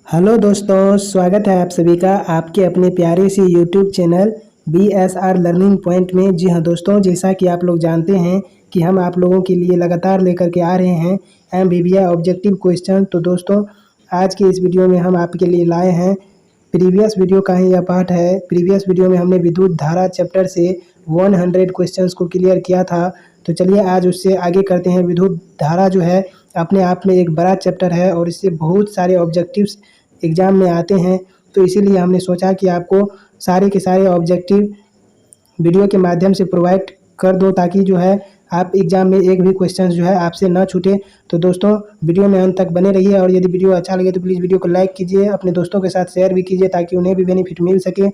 Hello दोस्तों, स्वागत है आप सभी का आपके अपने प्यारे से YouTube channel BSR learning point में। जी हाँ दोस्तों, जैसा कि आप लोग जानते हैं कि हम आप लोगों के लिए लगातार लेकर के आ रहे हैं MBBI ऑब्जेक्टिव क्वेश्चन। तो दोस्तों, आज के इस वीडियो में हम आपके लिए लाए हैं प्रीवियस वीडियो का ही यह पार्ट है। प्रीवियस वीडियो में हमने विद्युत धारा चैप्टर से 100 क्वेश्चंस को क्लियर किया था। तो चलिए आज उससे आगे करते हैं। विद्युत धारा जो है अपने आप में एक बड़ा चैप्टर है और इससे बहुत सारे ऑब्जेक्टिव्स एग्ज़ाम में आते हैं। तो इसीलिए हमने सोचा कि आपको सारे के सारे ऑब्जेक्टिव वीडियो के माध्यम से प्रोवाइड कर दो, ताकि जो है आप एग्ज़ाम में एक भी क्वेश्चन जो है आपसे न छूटे। तो दोस्तों, वीडियो में अंत तक बने रहिए और यदि वीडियो अच्छा लगे तो प्लीज़ वीडियो को लाइक कीजिए, अपने दोस्तों के साथ शेयर भी कीजिए ताकि उन्हें भी बेनिफिट मिल सके।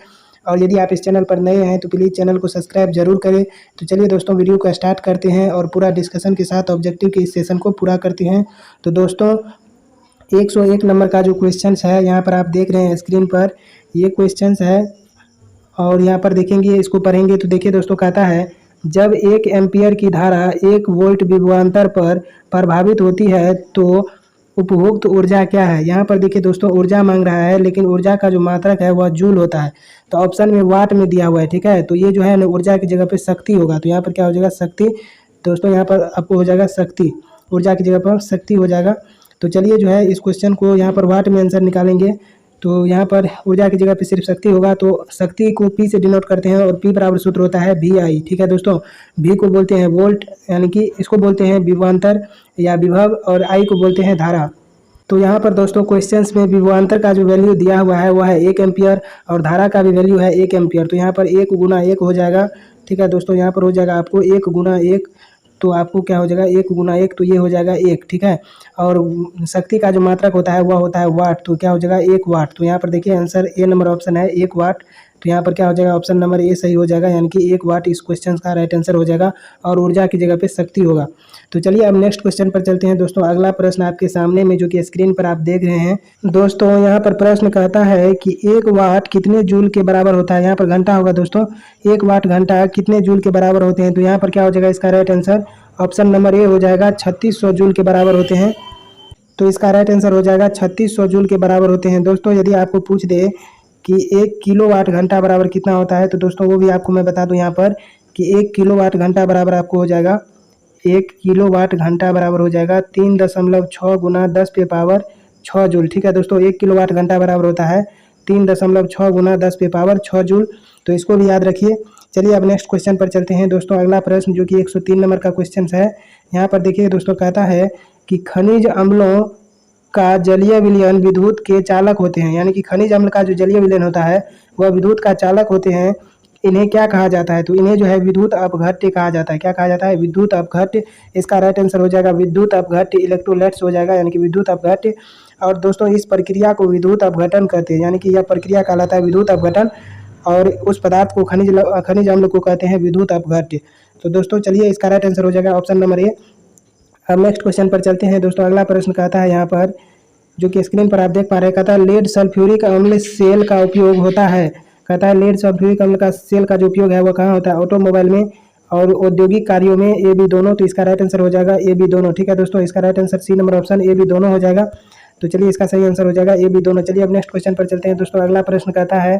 और यदि आप इस चैनल पर नए हैं तो प्लीज़ चैनल को सब्सक्राइब जरूर करें। तो चलिए दोस्तों, वीडियो को स्टार्ट करते हैं और पूरा डिस्कशन के साथ ऑब्जेक्टिव के इस सेशन को पूरा करते हैं। तो दोस्तों, 101 नंबर का जो क्वेश्चंस है यहाँ पर आप देख रहे हैं स्क्रीन पर, ये क्वेश्चंस है और यहाँ पर देखेंगे, इसको पढ़ेंगे तो देखिए दोस्तों, कहता है जब 1 एम्पियर की धारा 1 वोल्ट विभवांतर पर प्रभावित होती है तो उपभोक्त ऊर्जा क्या है। यहाँ पर देखिए दोस्तों, ऊर्जा मांग रहा है, लेकिन ऊर्जा का जो मात्रक है वह जूल होता है। तो ऑप्शन में वाट में दिया हुआ है, ठीक है। तो ये जो है ना ऊर्जा की जगह पे शक्ति होगा। तो यहाँ पर क्या हो जाएगा, शक्ति। दोस्तों यहाँ पर आपको हो जाएगा शक्ति, ऊर्जा की जगह पर शक्ति हो जाएगा। तो चलिए जो है इस क्वेश्चन को यहाँ पर वाट में आंसर निकालेंगे। तो यहाँ पर ऊर्जा की जगह पे सिर्फ शक्ति होगा, तो शक्ति को P से डिनोट करते हैं और P बराबर सूत्र होता है VI, ठीक है दोस्तों। V को बोलते हैं वोल्ट, यानी कि इसको बोलते हैं विभवांतर या विभव, और I को बोलते हैं धारा। तो यहाँ पर दोस्तों क्वेश्चंस में विभवांतर का जो वैल्यू दिया हुआ है वह है 1 एम्पियर और धारा का भी वैल्यू है 1 एम्पियर। तो यहाँ पर 1 गुना 1 हो जाएगा, ठीक है दोस्तों। यहाँ पर हो जाएगा आपको 1 गुना 1, तो आपको क्या हो जाएगा 1 गुना 1, तो ये हो जाएगा 1, ठीक है। और शक्ति का जो मात्रक होता है वह होता है वाट, तो क्या हो जाएगा 1 वाट। तो यहाँ पर देखिए आंसर ए नंबर ऑप्शन है 1 वाट। तो यहाँ पर क्या हो जाएगा, ऑप्शन नंबर ए सही हो जाएगा, यानी कि 1 वाट इस क्वेश्चन का राइट आंसर हो जाएगा और ऊर्जा की जगह पे शक्ति होगा। तो चलिए अब नेक्स्ट क्वेश्चन पर चलते हैं दोस्तों। अगला प्रश्न आपके सामने में जो कि स्क्रीन पर आप देख रहे हैं दोस्तों, यहाँ पर प्रश्न कहता है कि 1 वाट कितने जूल के बराबर होता है। यहाँ पर घंटा होगा दोस्तों, 1 वाट घंटा कितने जूल के बराबर होते हैं। तो यहाँ पर क्या हो जाएगा, इसका right answer option number A हो जाएगा, 3600 जूल के बराबर होते हैं। तो इसका राइट आंसर हो जाएगा 3600 जूल के बराबर होते हैं। दोस्तों यदि आपको पूछ दे कि 1 किलोवाट घंटा बराबर कितना होता है, तो दोस्तों वो भी आपको मैं बता दूं यहाँ पर कि 1 किलोवाट घंटा बराबर आपको हो जाएगा, 1 किलोवाट घंटा बराबर हो जाएगा 3.6 गुना 10 पे पावर 6 जूल, ठीक है दोस्तों। 1 किलोवाट घंटा बराबर होता है 3.6 गुना 10 पे पावर 6 जूल। तो इसको भी याद रखिए। चलिए अब नेक्स्ट क्वेश्चन पर चलते हैं दोस्तों। अगला प्रश्न जो कि 103 नंबर का क्वेश्चन है, यहाँ पर देखिए दोस्तों, कहता है कि खनिज अम्लों का जलीय विलयन विद्युत के चालक होते हैं। यानी कि खनिज अम्ल का जो जलीय विलयन होता है वह विद्युत का चालक होते हैं। इन्हें क्या कहा जाता है, तो इन्हें जो है विद्युत अपघट्य कहा जाता है। क्या कहा जाता है, विद्युत अपघट्य। इसका राइट आंसर हो जाएगा विद्युत अपघट्य, इलेक्ट्रोलाइट्स हो जाएगा, यानी कि विद्युत अपघट्य। और दोस्तों इस प्रक्रिया को विद्युत अपघटन कहते हैं, यानी कि यह प्रक्रिया कहलाता है विद्युत अपघटन, और उस पदार्थ को खनिज अम्ल को कहते हैं विद्युत अपघट्य। तो दोस्तों चलिए इसका राइट आंसर हो जाएगा ऑप्शन नंबर ए। अब नेक्स्ट क्वेश्चन पर चलते हैं दोस्तों। अगला प्रश्न कहता है यहाँ पर, जो कि स्क्रीन पर आप देख पा रहे हैं, कहता है लेड सल्फ्यूरिक अम्ल सेल का उपयोग होता है। कहता है लेड सल्फ्यूरिक अम्ल का सेल का जो उपयोग है वह कहाँ होता है, ऑटोमोबाइल में और औद्योगिक कार्यों में, ए बी दोनों। तो इसका राइट आंसर हो जाएगा ए बी दोनों, ठीक है दोस्तों। इसका right answer C number option A B दोनों हो जाएगा। तो चलिए इसका सही आंसर हो जाएगा ए बी दोनों। चलिए अब नेक्स्ट क्वेश्चन पर चलते हैं दोस्तों। अगला प्रश्न कहता है,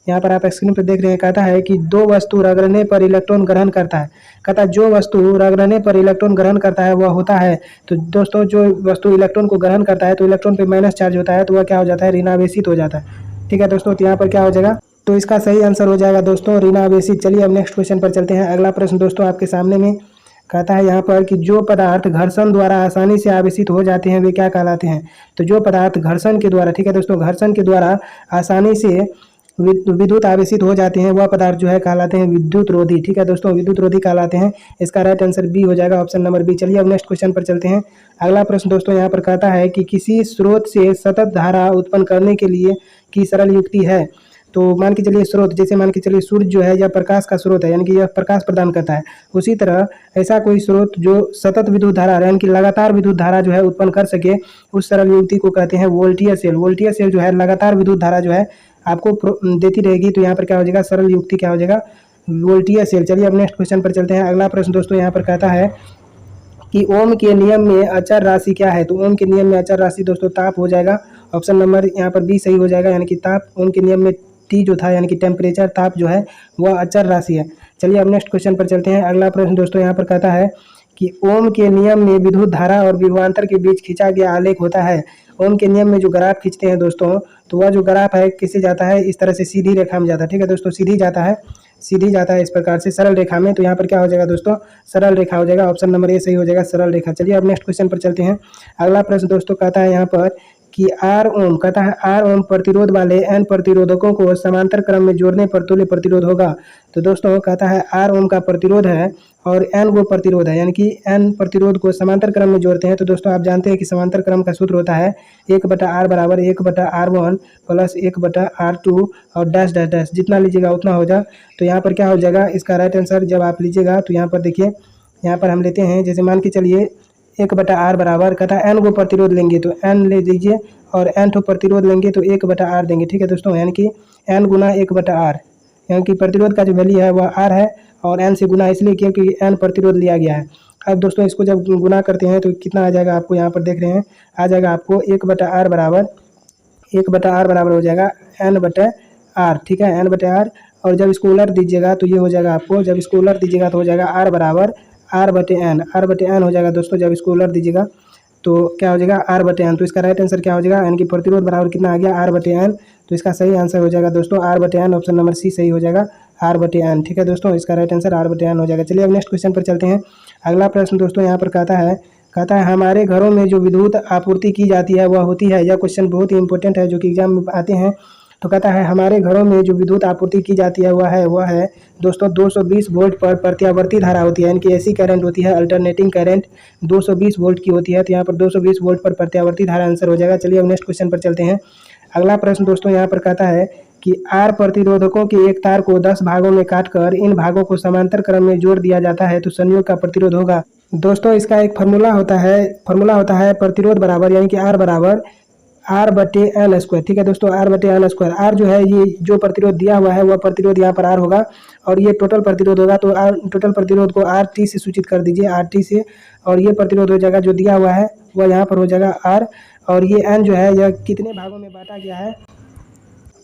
यहाँ पर आप स्क्रीन पर देख रहे हैं, कहता है कि दो वस्तु रगड़ने पर इलेक्ट्रॉन ग्रहण करता है। कहता है जो वस्तु रगड़ने पर इलेक्ट्रॉन ग्रहण करता है वह होता है। तो दोस्तों जो वस्तु इलेक्ट्रॉन को ग्रहण करता है तो इलेक्ट्रॉन पे माइनस चार्ज होता है, तो वह क्या हो जाता है, ऋणावेशित हो जाता है, ठीक है दोस्तों। तो यहाँ पर क्या हो जाएगा, तो इसका सही आंसर हो जाएगा दोस्तों ऋणावेशित। चलिए अब नेक्स्ट क्वेश्चन पर चलते हैं। अगला प्रश्न दोस्तों आपके सामने में कहता है यहाँ पर कि जो पदार्थ घर्षण द्वारा आसानी से आवेशित हो जाते हैं वे क्या कहलाते हैं। तो जो पदार्थ घर्षण के द्वारा, ठीक है दोस्तों, घर्षण के द्वारा आसानी से विद्युत आवेशित हो जाते हैं वह पदार्थ जो है कहलाते हैं विद्युत रोधी, ठीक है दोस्तों, विद्युत रोधी कहलाते हैं। इसका राइट आंसर बी हो जाएगा, ऑप्शन नंबर बी। चलिए अब नेक्स्ट क्वेश्चन पर चलते हैं। अगला प्रश्न दोस्तों यहाँ पर कहता है कि किसी स्रोत से सतत धारा उत्पन्न करने के लिए की सरल युक्ति है। तो मान के चलिए स्रोत, जैसे मान के चलिए सूर्य जो है यह प्रकाश का स्रोत है, यानी कि यह प्रकाश प्रदान करता है। उसी तरह ऐसा कोई स्रोत जो सतत विद्युत धारा, यानी कि लगातार विद्युत धारा जो है उत्पन्न कर सके, उस सरल युक्ति को कहते हैं वोल्टीय सेल। वोल्टीय सेल जो है लगातार विद्युत धारा जो है आपको देती रहेगी। तो यहाँ पर क्या हो जाएगा, सरल युक्ति क्या हो जाएगा, वोल्टीय सेल। चलिए अब नेक्स्ट क्वेश्चन पर चलते हैं। अगला प्रश्न दोस्तों यहाँ पर कहता है कि ओम के नियम में अचर राशि क्या है। तो ओम के नियम में अचर राशि दोस्तों ताप हो जाएगा। ऑप्शन नंबर यहाँ पर बी सही हो जाएगा, यानी कि ताप ओम के नियम में टी जो था यानी कि टेम्परेचर ताप जो है वह अचर राशि है। चलिए अब नेक्स्ट क्वेश्चन पर चलते हैं। अगला प्रश्न दोस्तों यहाँ पर कहता है कि ओम के नियम में विद्युत धारा और विभवांतर के बीच खींचा गया आलेख होता है। ओम के नियम में जो ग्राफ खींचते हैं दोस्तों, तो वह जो ग्राफ है किससे जाता है, इस तरह से सीधी रेखा में जाता है। ठीक है दोस्तों, सीधी जाता है, सीधी जाता है इस प्रकार से सरल रेखा में। तो यहाँ पर क्या हो जाएगा दोस्तों, सरल रेखा हो जाएगा। ऑप्शन नंबर ए सही हो जाएगा, सरल रेखा। चलिए अब नेक्स्ट क्वेश्चन पर चलते हैं। अगला प्रश्न दोस्तों कहता है यहाँ पर कि आर ओम, कहता है आर ओम प्रतिरोध वाले एन प्रतिरोधकों को समांतर क्रम में जोड़ने पर तुल्य प्रतिरोध होगा। तो दोस्तों कहता है आर ओम का प्रतिरोध है और एन वो प्रतिरोध है, यानी कि एन प्रतिरोध को समांतर क्रम में जोड़ते हैं। तो दोस्तों आप जानते हैं कि समांतर क्रम का सूत्र होता है 1/r बराबर 1/r1 प्लस 1/r2 और डैश डैश डैश, जितना लीजिएगा उतना हो जाए। तो यहाँ पर क्या हो जाएगा, इसका राइट आंसर जब आप लीजिएगा तो यहाँ पर देखिए, यहाँ पर हम लेते हैं, जैसे मान के चलिए 1/r बराबर कहता है एन को प्रतिरोध लेंगे तो एन ले लीजिए और एन तो प्रतिरोध लेंगे तो 1/r देंगे। ठीक है दोस्तों, यानी कि एन गुना 1/r, यानी कि प्रतिरोध का जो वैल्यू है वह r है और एन से गुना इसलिए क्योंकि एन प्रतिरोध लिया गया है। अब दोस्तों इसको जब गुना करते हैं तो कितना आ जाएगा, आपको यहाँ पर देख रहे हैं आ जाएगा आपको 1/r बराबर हो जाएगा n/r। ठीक है, n/r, और जब इसको उलट दीजिएगा तो ये हो जाएगा आपको, जब इसको उलट दीजिएगा तो हो जाएगा r बराबर r/n हो जाएगा दोस्तों। जब इसको उलट दीजिएगा तो क्या हो जाएगा r/n। तो इसका राइट आंसर क्या हो जाएगा, यानी कि प्रतिरोध बराबर कितना आ गया r/n। तो इसका सही आंसर हो जाएगा दोस्तों r/n, ऑप्शन नंबर सी सही हो जाएगा r/n। ठीक है दोस्तों, इसका राइट आंसर r/n हो जाएगा। चलिए अब नेक्स्ट क्वेश्चन पर चलते हैं। अगला प्रश्न दोस्तों यहाँ पर कहता है हमारे घरों में जो विद्युत आपूर्ति की जाती है वह होती है। यह क्वेश्चन बहुत ही इंपॉर्टेंट है जो कि एग्जाम में आते हैं। तो कहता है हमारे घरों में जो विद्युत आपूर्ति की जाती है वह है दोस्तों 220 वोल्ट पर प्रत्यावर्ती धारा होती है, यानी कि ऐसी करंट होती है, अल्टरनेटिंग करंट 220 वोल्ट की होती है। तो यहाँ पर 220 वोल्ट पर प्रत्यावर्ती धारा आंसर हो जाएगा। चलिए अब नेक्स्ट क्वेश्चन पर चलते हैं। अगला प्रश्न दोस्तों यहाँ पर कहता है कि आर प्रतिरोधकों के एक तार को 10 भागों में काटकर इन भागों को समांतर क्रम में जोड़ दिया जाता है तो संयोग का प्रतिरोध होगा। दोस्तों इसका एक फार्मूला होता है प्रतिरोध बराबर, यानी कि आर बराबर r/n²। ठीक है दोस्तों, r/n²। आर जो है ये जो प्रतिरोध दिया हुआ है वह प्रतिरोध यहाँ पर आर होगा और ये टोटल प्रतिरोध होगा। तो टोटल प्रतिरोध को RT से सूचित कर दीजिए, RT से, और ये प्रतिरोध हो जाएगा जो दिया हुआ है वह यहाँ पर हो जाएगा R, और ये n जो है यह कितने भागों में बांटा गया है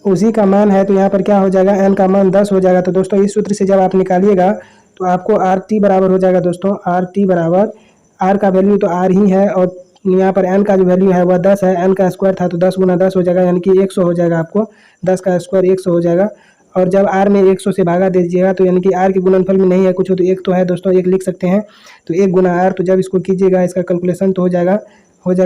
उसी का मान है। तो यहाँ पर क्या हो जाएगा, n का मान 10 हो जाएगा। तो दोस्तों इस सूत्र से जब आप निकालिएगा तो आपको RT बराबर हो जाएगा दोस्तों, RT बराबर, R का वैल्यू तो R ही है और यहाँ पर n का जो वैल्यू है वह 10 है, n का स्क्वायर था तो 10 गुना 10 हो जाएगा, यानी कि 100 हो जाएगा। आपको 10 का स्क्वायर 100 हो जाएगा, और जब r में 100 से भागा दे दीजिएगा तो यानी कि r के गुणनफल में नहीं है कुछ, तो एक तो है दोस्तों, एक लिख सकते हैं। तो 1 गुना r, तो जब इसको कीजिएगा इसका कैलकुलेशन तो हो जाएगा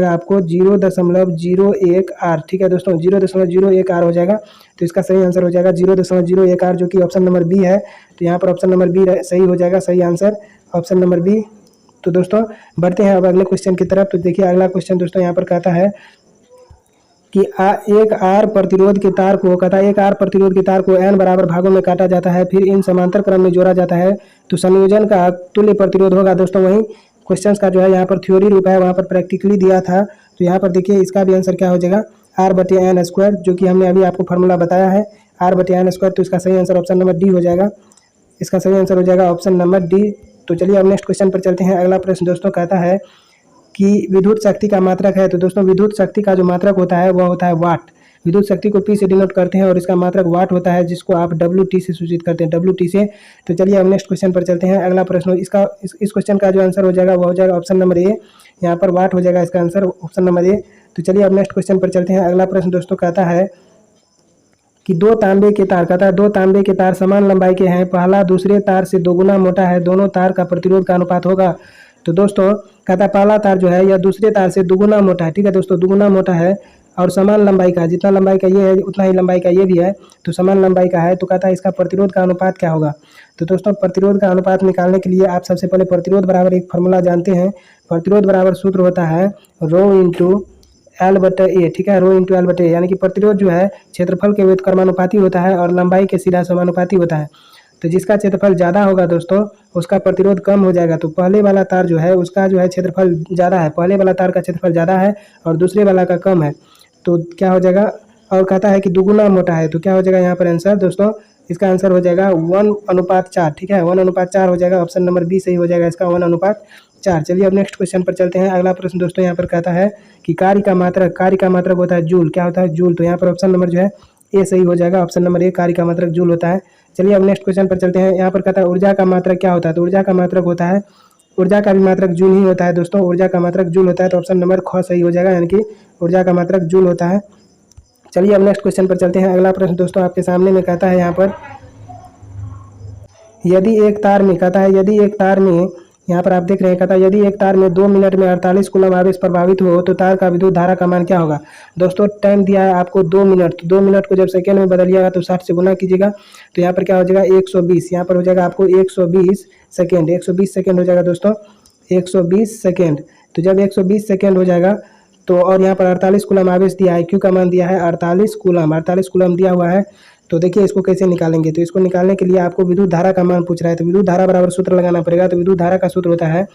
आपको 0.01 r। ठीक है दोस्तों, 0.01 r हो जाएगा। तो इसका सही आंसर हो जाएगा 0.01 r, जो कि ऑप्शन नंबर बी है। तो यहाँ पर ऑप्शन नंबर बी सही हो जाएगा, सही आंसर ऑप्शन नंबर बी। तो दोस्तों बढ़ते हैं अब अगले क्वेश्चन की तरफ। तो देखिए अगला क्वेश्चन दोस्तों यहाँ पर कहता है कि एक आर प्रतिरोध के तार को n बराबर भागों में काटा जाता है, फिर इन समांतर क्रम में जोड़ा जाता है तो संयोजन का तुल्य प्रतिरोध होगा। दोस्तों वही क्वेश्चंस का जो है यहाँ पर थ्योरी रूप है, वहाँ पर प्रैक्टिकली दिया था। तो यहाँ पर देखिए इसका भी आंसर क्या हो जाएगा, r/n², जो कि हमने अभी आपको फार्मूला बताया है r/n²। तो इसका सही आंसर ऑप्शन नंबर डी हो जाएगा, इसका सही आंसर हो जाएगा ऑप्शन नंबर डी। तो चलिए अब नेक्स्ट क्वेश्चन पर चलते हैं। अगला प्रश्न दोस्तों कहता है कि विद्युत शक्ति का मात्रक है। तो दोस्तों विद्युत शक्ति का जो मात्रक होता है वह होता है वाट। विद्युत शक्ति को P से डिनोट करते हैं और इसका मात्रक वाट होता है, जिसको आप WT से सूचित करते हैं, WT से। तो चलिए अब नेक्स्ट क्वेश्चन पर चलते हैं। अगला प्रश्न इस क्वेश्चन का जो आंसर हो जाएगा वह हो जाएगा ऑप्शन नंबर ए, यहाँ पर वाट हो जाएगा इसका आंसर ऑप्शन नंबर ए। तो चलिए अब नेक्स्ट क्वेश्चन पर चलते हैं। अगला प्रश्न दोस्तों कहता है कि दो तांबे के तार समान लंबाई के हैं, पहला दूसरे तार से दोगुना मोटा है, दोनों तार का प्रतिरोध का अनुपात होगा। तो दोस्तों कहता है पहला तार जो है यह दूसरे तार से दुगुना मोटा है। ठीक है दोस्तों, दुगुना मोटा है और समान लंबाई का, जितना लंबाई का ये है उतना ही लंबाई का ये भी है, तो समान लंबाई का है। तो कहता है इसका प्रतिरोध का अनुपात क्या होगा। तो दोस्तों प्रतिरोध का अनुपात निकालने के लिए आप सबसे पहले प्रतिरोध बराबर एक फार्मूला जानते हैं। प्रतिरोध बराबर सूत्र होता है ρ/L/A। ठीक है, ρ/L/A, यानी कि प्रतिरोध जो है क्षेत्रफल के व्युत्क्रमानुपाती होता है और लंबाई के सीधा समानुपाती होता है। तो जिसका क्षेत्रफल ज़्यादा होगा दोस्तों उसका प्रतिरोध कम हो जाएगा। तो पहले वाला तार जो है उसका जो है क्षेत्रफल ज़्यादा है, पहले वाला तार का क्षेत्रफल ज़्यादा है और दूसरे वाला का कम है। तो क्या हो जाएगा, और कहता है कि दुगुना मोटा है, तो क्या हो जाएगा यहाँ पर आंसर दोस्तों इसका आंसर हो जाएगा 1:4। ठीक है, 1:4 हो जाएगा। ऑप्शन नंबर बी सही हो जाएगा इसका, 1:4। चलिए अब नेक्स्ट क्वेश्चन पर चलते हैं। अगला प्रश्न दोस्तों यहाँ पर कहता है कि कार्य का मात्रक होता है जूल। क्या होता है? जूल। तो यहाँ पर ऑप्शन नंबर जो है ए सही हो जाएगा। ऑप्शन नंबर ए, कार्य का मात्रक जूल होता है। चलिए अब नेक्स्ट क्वेश्चन पर चलते हैं। यहाँ पर कहता है ऊर्जा का मात्रक क्या होता है? तो ऊर्जा का मात्रक होता है, ऊर्जा का भी मात्रक जूल ही होता है दोस्तों। ऊर्जा का मात्रक जूल होता है, तो ऑप्शन नंबर ख सही हो जाएगा, यानी कि ऊर्जा का मात्रक जूल होता है। चलिए अब नेक्स्ट क्वेश्चन पर चलते हैं। अगला प्रश्न दोस्तों आपके सामने में कहता है यहाँ पर, यदि एक तार में कहता है, यदि एक तार में, यहाँ पर आप देख रहे हैं, कहता है यदि एक तार में 2 मिनट में 48 कूलम आवेश प्रभावित हो तो तार का विद्युत धारा का मान क्या होगा? दोस्तों टाइम दिया है आपको 2 मिनट, तो 2 मिनट को जब सेकेंड में बदलिएगा तो 60 से गुना कीजिएगा, तो यहाँ पर क्या हो जाएगा 120। यहाँ पर हो जाएगा आपको 120 सेकेंड, 120 सेकेंड हो जाएगा दोस्तों, 120 सेकेंड। तो जब 120 सेकेंड हो जाएगा तो, और यहाँ पर 48 कूलम आवेश दिया है, क्यू का मान दिया है 48 कूलम, 48 कूलम दिया हुआ है। तो देखिए इसको कैसे निकालेंगे, तो इसको निकालने के लिए आपको विद्युत धारा का मान पूछ रहा है, तो विद्युत धारा बराबर सूत्र लगाना पड़ेगा। तो विद्युत धारा का सूत्र होता है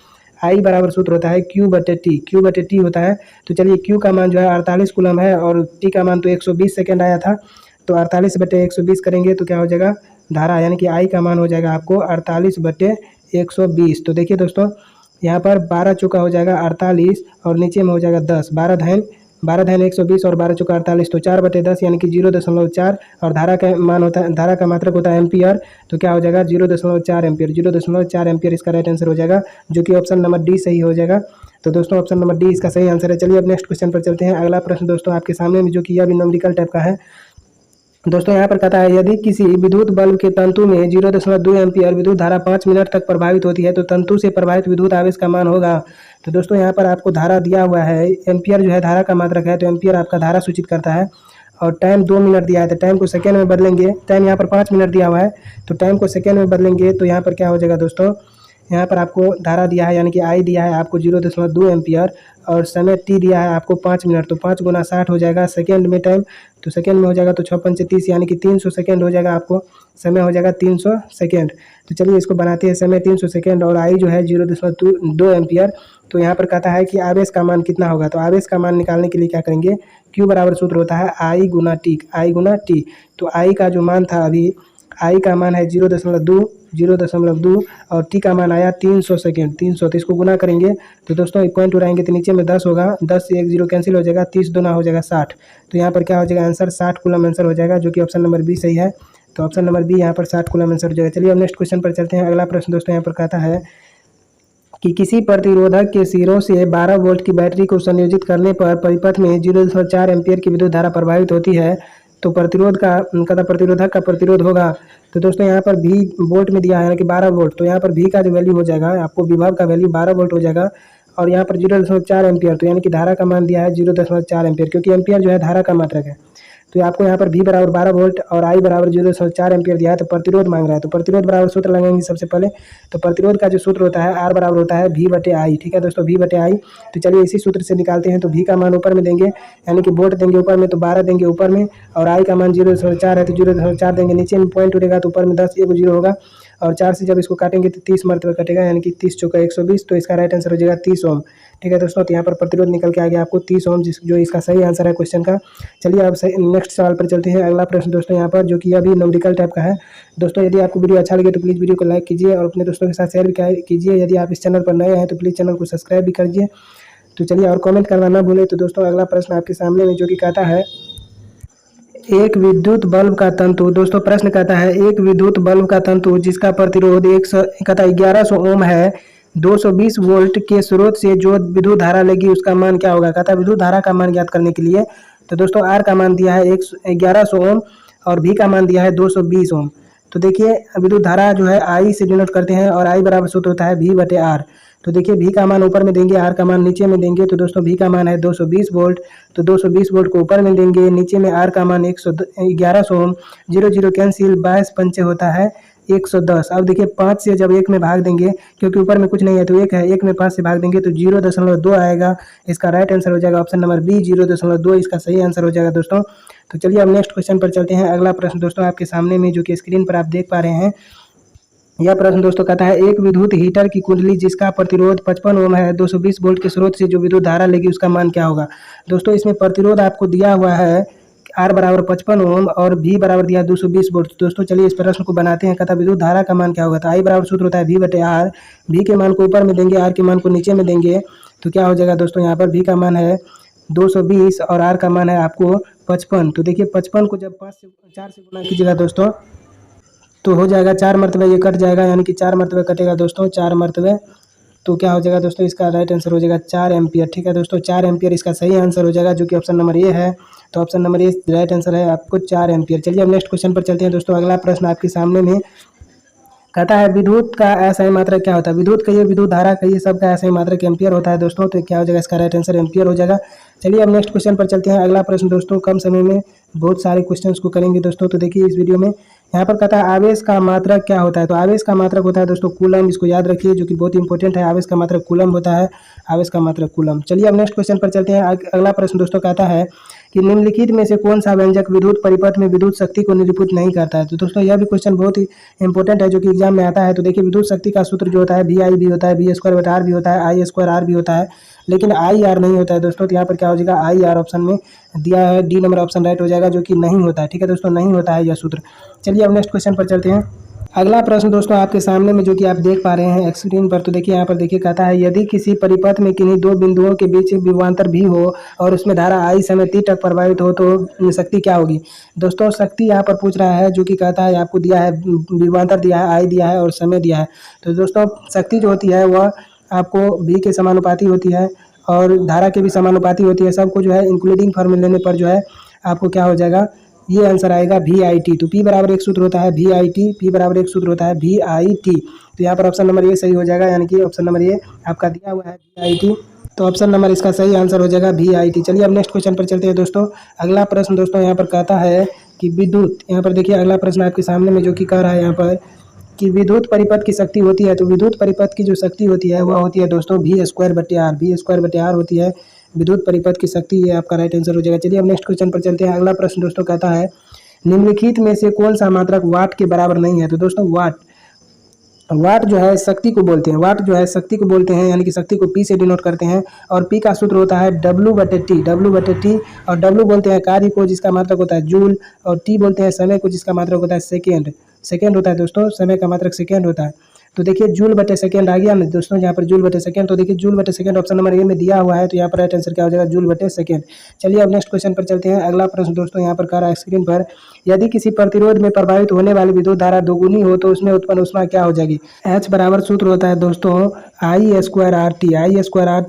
आई बराबर सूत्र होता है Q/T, Q/T होता है। तो चलिए Q का मान जो है 48 कूलम है और T का मान तो 120 सेकेंड आया था, तो 48/120 करेंगे तो क्या हो जाएगा धारा, यानी कि आई का मान हो जाएगा आपको 48/120। तो देखिए दोस्तों यहाँ पर 12 चौका हो जाएगा 48 और नीचे में हो जाएगा 10, 12 धन 120 और 12 चौका 48, तो 4/10 यानी कि 0.4। और धारा का मान होता है, धारा का मात्रक होता है एम्पियर, तो क्या हो जाएगा 0.4 एम्पियर, 0.4 एम्पियर इसका राइट आंसर हो जाएगा, जो कि ऑप्शन नंबर डी सही हो जाएगा। तो दोस्तों ऑप्शन नंबर डी इसका सही आंसर है। चलिए अब नेक्स्ट क्वेश्चन पर चलते हैं। अगला प्रश्न दोस्तों आपके सामने में, जो कि यह भी न्यूमेरिकल टाइप का है। दोस्तों यहाँ पर कहता है यदि किसी विद्युत बल्ब के तंतु में 0.2 एम्पियर विद्युत धारा 5 मिनट तक प्रभावित होती है तो तंतु से प्रभावित विद्युत आवेश का मान होगा। तो दोस्तों यहाँ पर आपको धारा दिया हुआ है, एम्पियर जो है धारा का मात्रक है, तो एम्पियर आपका धारा सूचित करता है, और टाइम 2 मिनट दिया है, तो टाइम को सेकेंड में बदलेंगे। टाइम यहाँ पर 5 मिनट दिया हुआ है, तो टाइम को सेकेंड में बदलेंगे तो यहाँ पर क्या हो जाएगा दोस्तों, यहाँ पर आपको धारा दिया है, यानी कि आई दिया है आपको 0.2 एम्पियर, और समय टी दिया है आपको 5 मिनट, तो 5 गुना 60 हो जाएगा सेकेंड में टाइम, तो सेकेंड में हो जाएगा तो 6×5 = 30, यानी कि 300 सेकेंड हो जाएगा, आपको समय हो जाएगा 300 सेकेंड। तो चलिए इसको बनाते हैं, समय 300 सेकेंड और आई जो है 0.2 एम्पियर। तो यहाँ पर कहता है कि आवेश का मान कितना होगा, तो आवेश का मान निकालने के लिए क्या करेंगे, क्यू बराबर सूत्र होता है आई गुना टी, आई गुना टी। तो आई का जो मान था अभी, आई का मान है 0.2 और टी का मान आया 300 सेकेंड, 300, तो इसको गुना करेंगे तो दोस्तों एक पॉइंट उड़ाएंगे तो नीचे में 10 होगा, 10 से 1 0 कैंसिल हो जाएगा, 30 दूना हो जाएगा 60। तो यहाँ पर क्या हो जाएगा आंसर 60 कूलम आंसर हो जाएगा, जो कि ऑप्शन नंबर बी सही है। तो ऑप्शन नंबर बी यहाँ पर 60 कूलम आंसर हो जाएगा। चलिए अब नेक्स्ट क्वेश्चन पर चलते हैं। अगला प्रश्न दोस्तों यहाँ पर कहता है कि किसी प्रतिरोधक के सिरों से 12 वोल्ट की बैटरी को संयोजित करने पर परिपथ में 0.4 एम्पियर की विद्युत धारा प्रभावित होती है, तो प्रतिरोधक का प्रतिरोध होगा। तो दोस्तों यहाँ पर भी वोल्ट में दिया है, यानी कि 12 वोल्ट, तो यहाँ पर भी का जो वैल्यू हो जाएगा आपको, विभव का वैल्यू 12 वोल्ट हो जाएगा, और यहाँ पर 0.4 एम्पियर, तो यानी कि धारा का मान दिया है 0.4 एम्पियर, क्योंकि एम्पियर जो है धारा का मात्रक है। तो आपको यहाँ पर भी बराबर 12 वोल्ट और आई बराबर 0.4 एम्पियर दिया है, तो प्रतिरोध मांग रहा है, तो प्रतिरोध बराबर सूत्र लगाएंगे सबसे पहले। तो प्रतिरोध का जो सूत्र होता है आर बराबर होता है V/I। ठीक है दोस्तों, V/I। तो चलिए इसी सूत्र से निकालते हैं। तो V का मान ऊपर में देंगे, यानी कि वोल्ट देंगे ऊपर में, तो 12 देंगे ऊपर में, और आई का मान 0.4 है तो 0.4 देंगे, नीचे में पॉइंट उड़ेगा तो ऊपर में 10 1 0 होगा, और 4 से जब इसको काटेंगे तो 30 मरतबा कटेगा, यानी कि 30 चौका 120, तो इसका राइट आंसर हो जाएगा 30 ओम। ठीक है दोस्तों, तो यहाँ पर प्रतिरोध निकल के आ गया आपको 30 ओम, जो इसका सही आंसर है क्वेश्चन का। चलिए अब नेक्स्ट सवाल पर चलते हैं। अगला प्रश्न दोस्तों यहाँ पर, जो कि अभी न्यूमेरिकल टाइप का है। दोस्तों यदि आपको वीडियो अच्छा लगे तो प्लीज़ वीडियो को लाइक कीजिए और अपने दोस्तों के साथ शेयर भी कीजिए। यदि आप इस चैनल पर नए हैं तो प्लीज़ चैनल को सब्सक्राइब भी कीजिए। तो चलिए और कमेंट करना ना भूलें। तो दोस्तों अगला प्रश्न आपके सामने में, जो कि कहता है एक विद्युत बल्ब का तंतु, दोस्तों प्रश्न कहता है एक विद्युत बल्ब का तंतु जिसका प्रतिरोध 1100 ओम है, 220 वोल्ट के स्रोत से जो विद्युत धारा लेगी उसका मान क्या होगा। कहता है विद्युत धारा का मान ज्ञात करने के लिए, तो दोस्तों आर का मान दिया है 1100 ओम और भी का मान दिया है 220 ओम। तो देखिए विद्युत धारा जो है आई से डिनोट करते हैं, और आई बराबर सूत्र होता है V/R। तो देखिए भी का मान ऊपर में देंगे, आर का मान नीचे में देंगे, तो दोस्तों भी का मान है 220 वोल्ट, तो 220 वोल्ट को ऊपर में देंगे, नीचे में आर का मान 1100 ओम, 0 0 कैंसिल, 22 पंचे होता है 110। अब देखिए 5 से जब 1 में भाग देंगे, क्योंकि ऊपर में कुछ नहीं है तो 1 है, 1 में 5 से भाग देंगे तो 0.2 आएगा, इसका राइट आंसर हो जाएगा ऑप्शन नंबर बी 0.2, इसका सही आंसर हो जाएगा दोस्तों। तो चलिए अब नेक्स्ट क्वेश्चन पर चलते हैं। अगला प्रश्न दोस्तों आपके सामने में, जो कि स्क्रीन पर आप देख पा रहे हैं। यह प्रश्न दोस्तों कहता है एक विद्युत हीटर की कुंडली जिसका प्रतिरोध 55 ओम है, 220 वोल्ट के स्रोत से जो विद्युत धारा लेगी उसका मान क्या होगा। दोस्तों इसमें प्रतिरोध आपको दिया हुआ है आर बराबर 55 ओम और भी बराबर दिया 220 वोल्ट। दोस्तों चलिए इस प्रश्न को बनाते हैं। कहता विद्युत धारा का मान क्या होगा। तो आई बराबर सूत्र होता है V बटे आर। भी के मान को ऊपर में देंगे, आर के मान को नीचे में देंगे, तो क्या हो जाएगा दोस्तों, यहाँ पर भी का मान है 220 और आर का मान है आपको 55। तो देखिए 55 को जब 4 से गुना कीजिएगा दोस्तों तो हो जाएगा 4 मरतबे ये कट जाएगा, यानी कि 4 मरतबे कटेगा दोस्तों, 4 मरतबे। तो क्या हो जाएगा दोस्तों, इसका राइट आंसर हो जाएगा 4 एम्पियर। ठीक है दोस्तों, 4 एम्पियर इसका सही आंसर हो जाएगा, जो कि ऑप्शन नंबर ए है। तो option number A right answer है आपको 4 एम्पियर। चलिए अब नेक्स्ट क्वेश्चन पर चलते हैं दोस्तों। अगला प्रश्न आपके सामने में कहता है विद्युत का असाई मात्रक क्या होता है। विद्युत कहिए, विद्युत धारा कहिए, सबका असाई मात्रक एम्पियर होता है दोस्तों। तो क्या हो जाएगा, इसका राइट आंसर एम्पियर हो जाएगा। चलिए अब नेक्स्ट क्वेश्चन पर चलते हैं। अगला प्रश्न दोस्तों, कम समय में बहुत सारे क्वेश्चंस को करेंगे दोस्तों। तो देखिए इस वीडियो में यहाँ पर कहता है आवेश का मात्रक क्या होता है। तो आवेश का मात्रक होता है दोस्तों कूलम। इसको याद रखिए, जो कि बहुत इंपॉर्टेंट है। आवेश का मात्रक कूलम होता है, आवेश का मात्रक कूलम। चलिए अब नेक्स्ट क्वेश्चन पर चलते हैं। अगला प्रश्न दोस्तों कहता है कि निम्नलिखित में से कौन सा व्यंजक विद्युत परिपथ में विद्युत शक्ति को निरूपित नहीं करता है। तो दोस्तों यह भी क्वेश्चन बहुत ही इंपॉर्टेंट है, जो कि एग्जाम में आता है। तो देखिए विद्युत शक्ति का सूत्र जो होता है VI भी होता है, V² भी होता है, I² भी होता है, लेकिन IR नहीं होता है दोस्तों। तो यहाँ पर क्या हो जाएगा, IR ऑप्शन में दिया है, डी नंबर ऑप्शन राइट हो जाएगा, जो कि नहीं होता है। ठीक है दोस्तों, नहीं होता है यह सूत्र। चलिए अब नेक्स्ट क्वेश्चन पर चलते हैं। अगला प्रश्न दोस्तों आपके सामने में, जो कि आप देख पा रहे हैं स्क्रीन पर। तो देखिए यहाँ पर देखिए कहता है यदि किसी परिपथ में किन्हीं दो बिंदुओं के बीच विभवांतर भी हो और उसमें धारा I समय t तक प्रवाहित हो तो शक्ति क्या होगी। दोस्तों शक्ति यहाँ पर पूछ रहा है, जो कि कहता है आपको दिया है विभवांतर दिया है, I दिया है और समय दिया है। तो दोस्तों शक्ति जो होती है वह आपको V के समानुपाती होती है और धारा के भी समानुपाती होती है। सबको जो है इंक्लूडिंग फॉर्मूले लेने पर जो है आपको क्या हो जाएगा, ये आंसर आएगा VIT। तो P बराबर एक सूत्र होता है VIT, P बराबर एक सूत्र होता है VIT। तो यहाँ पर ऑप्शन नंबर ये सही हो जाएगा, यानी कि ऑप्शन नंबर ये आपका दिया हुआ है VIT। तो ऑप्शन नंबर इसका सही आंसर हो जाएगा VIT। चलिए अब नेक्स्ट क्वेश्चन पर चलते हैं दोस्तों। अगला प्रश्न दोस्तों यहाँ पर कहता है कि विद्युत, यहाँ पर देखिए अगला प्रश्न आपके सामने में, जो कि कह रहा है यहाँ पर कि विद्युत परिपथ की शक्ति होती है। तो विद्युत परिपथ की जो शक्ति होती है वह होती है दोस्तों V² बटे आर होती है विद्युत परिपथ की शक्ति। ये आपका राइट आंसर हो जाएगा। चलिए अब नेक्स्ट क्वेश्चन पर चलते हैं। अगला प्रश्न दोस्तों कहता है निम्नलिखित में से कौन सा मात्रक वाट के बराबर नहीं है। तो दोस्तों वाट जो है शक्ति को बोलते हैं, वाट जो है शक्ति को बोलते हैं, यानी कि शक्ति को P से डिनोट करते हैं। और P का सूत्र होता है W/T। और W बोलते हैं कार्य को, जिसका मात्रक होता है जूल, और T बोलते हैं समय को, जिसका मात्रक होता है सेकेंड होता है दोस्तों, समय का मात्रक सेकेंड होता है। तो देखिए जूल बटे सेकेंड आ गया ना दोस्तों, यहाँ पर जूल बटे सेकेंड। तो देखिए जूल बटे सेकेंड ऑप्शन नंबर ए में दिया हुआ है। तो यहाँ पर राइट आंसर क्या हो जाएगा, जूल बटे सेकेंड। चलिए अब नेक्स्ट क्वेश्चन पर चलते हैं। अगला प्रश्न दोस्तों यहाँ पर कह रहा है स्क्रीन पर, यदि किसी प्रतिरोध में प्रवाहित होने वाली विद्युत धारा दोगुनी हो तो उसमें उत्पन्न ऊष्मा क्या हो जाएगी। H बराबर सूत्र होता है दोस्तों I²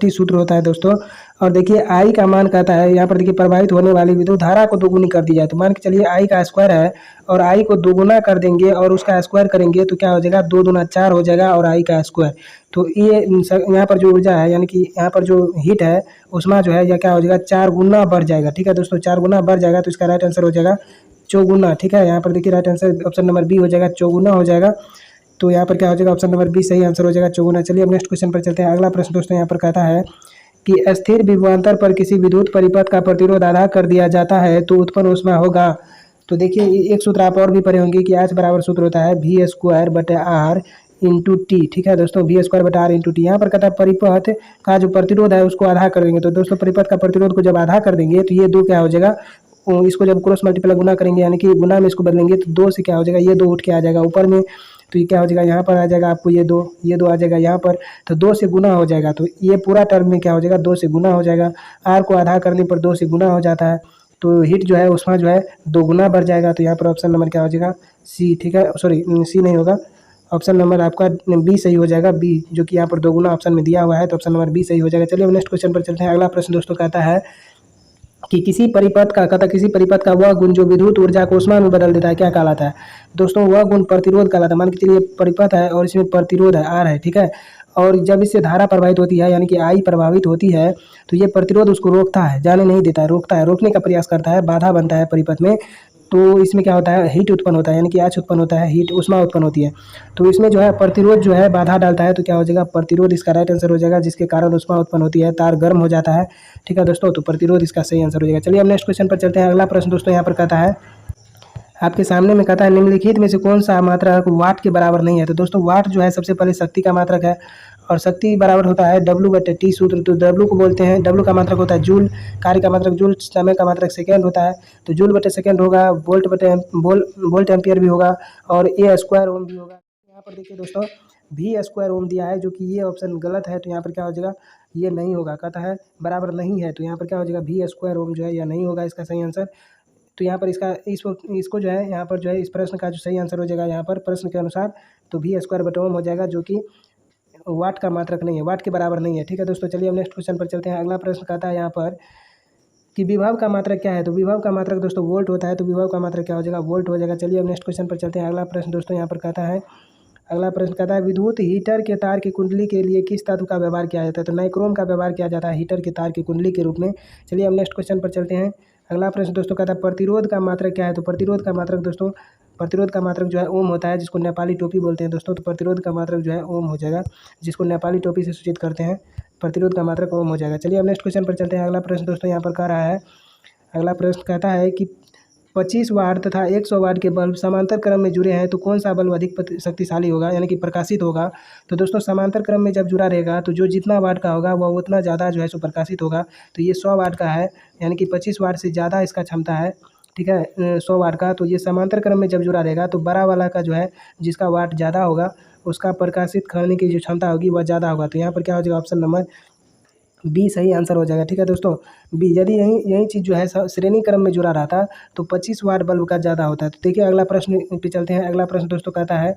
सूत्र होता है दोस्तों। और देखिए I का मान कहता है, यहाँ पर देखिए प्रवाहित होने वाली विद्युत धारा को दोगुनी कर दी जाए। तो मान के चलिए I का स्क्वायर है और I को दोगुना कर देंगे और उसका स्क्वायर करेंगे, तो क्या हो जाएगा, 2 दूना 4 हो जाएगा और I का स्क्वायर। तो ये यहाँ पर जो ऊर्जा है, यानी कि यहाँ पर जो हीट है, उष्मा जो है यह क्या हो जाएगा, 4 गुना बढ़ जाएगा। ठीक है दोस्तों, 4 गुना बढ़ जाएगा। तो इसका राइट आंसर हो जाएगा चौगुना। ठीक है, यहाँ पर देखिए right answer option number B हो जाएगा, चौगुना हो जाएगा। तो यहाँ पर क्या हो जाएगा, ऑप्शन नंबर बी सही आंसर हो जाएगा, चौगुना। चलिए अब नेक्स्ट क्वेश्चन पर चलते हैं। अगला प्रश्न दोस्तों यहाँ पर कहता है कि स्थिर विभवांतर पर किसी विद्युत परिपथ का प्रतिरोध आधा कर दिया जाता है तो उत्पन्न ऊष्मा होगा। तो देखिए एक सूत्र आप और भी पढ़े होंगे कि H बराबर सूत्र होता है V² बटे आर इंटू टी। ठीक है दोस्तों, V² बटा आर इंटू टी। यहाँ पर कहता है परिपथ का जो प्रतिरोध है उसको आधा कर देंगे। तो दोस्तों परिपथ का प्रतिरोध को जब आधा कर देंगे तो ये 2 क्या हो जाएगा, इसको जब क्रॉस मल्टीप्लाई गुना करेंगे, यानी कि गुना में इसको बदलेंगे, तो 2 से क्या हो जाएगा, ये 2 उठ के आ जाएगा ऊपर में। तो ये क्या हो जाएगा, यहाँ पर आ जाएगा आपको ये दो आ जाएगा यहाँ पर। तो 2 से गुना हो जाएगा। तो ये पूरा टर्म में क्या हो जाएगा, 2 से गुना हो जाएगा। आर को आधा करने पर 2 से गुना हो जाता है। तो हीट जो है उसमें जो है 2 गुना बढ़ जाएगा। तो यहाँ पर ऑप्शन नंबर क्या हो जाएगा, सी। ठीक है, सॉरी सी नहीं होगा, ऑप्शन नंबर आपका बी सही हो जाएगा, बी, जो कि यहाँ पर 2 गुना ऑप्शन में दिया हुआ है। तो ऑप्शन नंबर बी सही हो जाएगा। चलिए नेक्स्ट क्वेश्चन पर चलते हैं। अगला प्रश्न दोस्तों कहता है कि किसी परिपथ का वह गुण जो विद्युत ऊर्जा को ऊष्मा में बदल देता है क्या कहलाता है। दोस्तों वह गुण प्रतिरोध कहलाता है। मान के चलिए परिपथ है और इसमें प्रतिरोध है आर है, ठीक है, और जब इससे धारा प्रवाहित होती है, यानी कि आई प्रभावित होती है, तो ये प्रतिरोध उसको रोकता है, जाने नहीं देता है, रोकता है, रोकने का प्रयास करता है, बाधा बनता है परिपथ में। तो इसमें क्या होता है, हीट उत्पन्न होता है, यानी कि आँच उत्पन्न होता है, हीट ऊष्मा उत्पन्न होती है। तो इसमें जो है प्रतिरोध जो है बाधा डालता है। तो क्या हो जाएगा, प्रतिरोध इसका राइट आंसर हो जाएगा, जिसके कारण ऊष्मा उत्पन्न होती है, तार गर्म हो जाता है। ठीक है दोस्तों, तो प्रतिरोध इसका सही आंसर हो जाएगा। चलिए अब नेक्स्ट क्वेश्चन पर चलते हैं। अगला प्रश्न दोस्तों यहाँ पर कहता है, आपके सामने में कहता है निम्नलिखित में से कौन सा मात्रक वाट के बराबर नहीं है। तो दोस्तों वाट जो है सबसे पहले शक्ति का मात्रक है, और शक्ति बराबर होता है W/T सूत्र। तो W को बोलते हैं, W का मात्रक होता है जूल, कार्य का मात्रक जूल, समय का मात्रक सेकेंड होता है। तो जूल/सेकेंड होगा, वोल्ट एम्पियर भी होगा और A² ओम भी होगा। यहाँ पर देखिए दोस्तों V² ओम दिया है, जो कि ये ऑप्शन गलत है। तो यहाँ पर क्या हो जाएगा, ये नहीं होगा, कहता है बराबर नहीं है। तो यहाँ पर क्या हो जाएगा, V² ओम जो है यह नहीं होगा इसका सही आंसर। तो यहाँ पर इसको जो है, यहाँ पर जो है इस प्रश्न का जो सही आंसर हो जाएगा यहाँ पर प्रश्न के अनुसार, तो V² हो जाएगा, जो कि वाट का मात्रक नहीं है, वाट के बराबर नहीं है। ठीक है दोस्तों, चलिए अब नेक्स्ट क्वेश्चन पर चलते हैं। अगला प्रश्न कहता है यहाँ पर कि विभव का मात्रक क्या है। तो विभव का मात्रक दोस्तों वोल्ट होता है। तो विभव का मात्रक क्या हो जाएगा, वोल्ट हो जाएगा। चलिए अब नेक्स्ट क्वेश्चन पर चलते हैं। अगला प्रश्न दोस्तों यहाँ पर कहता है, अगला प्रश्न कहता है विद्युत हीटर के तार की कुंडली के लिए किस तत्व का व्यवहार किया जाता है। तो नाइक्रोम का व्यवहार किया जाता है हीटर के तार की कुंडली के रूप में। चलिए अब नेक्स्ट क्वेश्चन पर चलते हैं। अगला प्रश्न दोस्तों कहता है प्रतिरोध का मात्रक क्या है। तो प्रतिरोध का मात्रक दोस्तों, प्रतिरोध का मात्रक जो है ओम होता है, जिसको नेपाली टोपी बोलते हैं दोस्तों। तो प्रतिरोध का मात्रक जो है ओम हो जाएगा, जिसको नेपाली टोपी से सूचित करते हैं। प्रतिरोध का मात्रक ओम हो जाएगा। चलिए अब नेक्स्ट क्वेश्चन पर चलते हैं। अगला प्रश्न दोस्तों यहाँ पर कह रहा है, अगला प्रश्न कहता है कि 25 वाट तथा 100 वाट के बल्ब समांतर क्रम में जुड़े हैं, तो कौन सा बल्ब अधिक शक्तिशाली होगा, यानी कि प्रकाशित होगा। तो दोस्तों समांतर क्रम में जब जुड़ा रहेगा, तो जो जितना वाट का होगा वह उतना ज़्यादा जो है सो प्रकाशित होगा। तो ये 100 वाट का है, यानी कि 25 वाट से ज़्यादा इसका क्षमता है। ठीक है, 100 वाट का। तो ये समांतर क्रम में जब जुड़ा रहेगा, तो बड़ा वाला का जो है, जिसका वाट ज़्यादा होगा, उसका प्रकाशित करने की जो क्षमता होगी वह ज़्यादा होगा। तो यहाँ पर क्या हो जाएगा, ऑप्शन नंबर बी सही आंसर हो जाएगा। ठीक है दोस्तों, बी। यदि यही चीज़ जो है श्रेणी क्रम में जुड़ा रहता, तो 25 वाट बल्ब का ज़्यादा होता है। तो देखिए अगला प्रश्न पे चलते हैं। अगला प्रश्न दोस्तों कहता है,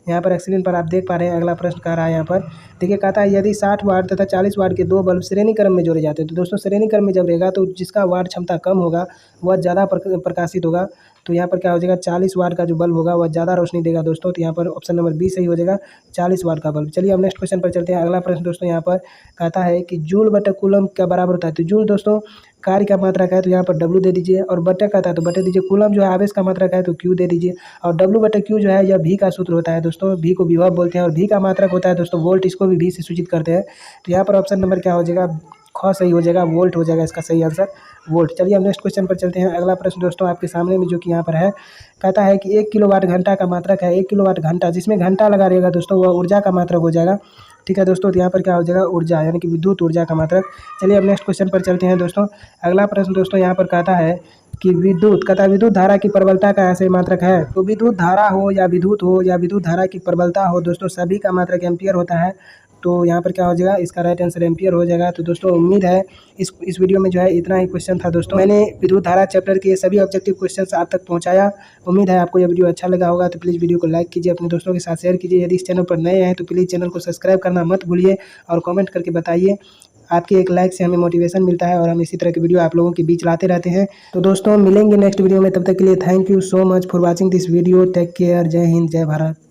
यहाँ पर स्क्रीन पर आप देख पा रहे हैं, अगला प्रश्न कह रहा है यहाँ पर, देखिए कहता है यदि 60 वाट तथा 40 वाट के दो बल्ब श्रेणी क्रम में जोड़े जाते हैं। तो दोस्तों श्रेणी क्रम में जब रहेगा, तो जिसका वाट क्षमता कम होगा वह ज़्यादा प्रकाशित होगा। तो यहाँ पर क्या हो जाएगा, 40 वाट का जो बल्ब होगा वह ज़्यादा रोशनी देगा दोस्तों। तो यहाँ पर ऑप्शन नंबर बी सही हो जाएगा, 40 वाट का बल्ब। चलिए अब नेक्स्ट क्वेश्चन पर चलते हैं। अगला प्रश्न दोस्तों यहाँ पर कहता है कि जूल/कूलम क्या बराबर होता है। तो जूल दोस्तों कार्य का मात्रक है, तो यहाँ पर W दे दीजिए, और बटा कहता है तो बटा दीजिए। कूलम जो है आवेश का मात्रक है, तो Q दे दीजिए, और W/Q जो है यह V का सूत्र होता है दोस्तों। V को विभव बोलते हैं, और V का मात्रक होता है दोस्तों वोल्ट, इसको भी V से सूचित करते हैं। तो यहाँ पर ऑप्शन नंबर क्या हो जाएगा, ख सही हो जाएगा, वोल्ट हो जाएगा इसका सही आंसर, वोल्ट। चलिए अब नेक्स्ट क्वेश्चन पर चलते हैं। अगला प्रश्न दोस्तों आपके सामने में जो कि यहाँ पर है, कहता है कि 1 किलोवाट घंटा का मात्रक है। 1 किलोवाट घंटा, जिसमें घंटा लगा रहेगा दोस्तों, वह ऊर्जा का मात्रक हो जाएगा। ठीक है दोस्तों, तो यहाँ पर क्या हो जाएगा, ऊर्जा, यानी कि विद्युत ऊर्जा का मात्रक। चलिए अब नेक्स्ट क्वेश्चन पर चलते हैं दोस्तों। अगला प्रश्न दोस्तों यहाँ पर कहता है कि विद्युत धारा की प्रबलता का ऐसे मात्रक है। तो विद्युत धारा हो या विद्युत धारा की प्रबलता हो दोस्तों, सभी का मात्रक एम्पियर होता है। तो यहाँ पर क्या हो जाएगा, इसका राइट आंसर एम्पियर हो जाएगा। तो दोस्तों उम्मीद है इस वीडियो में जो है इतना ही क्वेश्चन था दोस्तों। मैंने विद्युत धारा चैप्टर के सभी ऑब्जेक्टिव क्वेश्चन आप तक पहुँचाया। उम्मीद है आपको यह वीडियो अच्छा लगा होगा। तो प्लीज़ वीडियो को लाइक कीजिए, अपने दोस्तों के साथ शेयर कीजिए। यदि इस चैनल पर नए हैं तो प्लीज़ चैनल को सब्सक्राइब करना मत भूलिए, और कमेंट करके बताइए। आपके एक लाइक से हमें मोटिवेशन मिलता है, और हम इसी तरह की वीडियो आप लोगों के बीच लाते रहते हैं। तो दोस्तों मिलेंगे नेक्स्ट वीडियो में, तब तक के लिए thank you so much for watching this video. Take care, Jai Hind, जय भारत।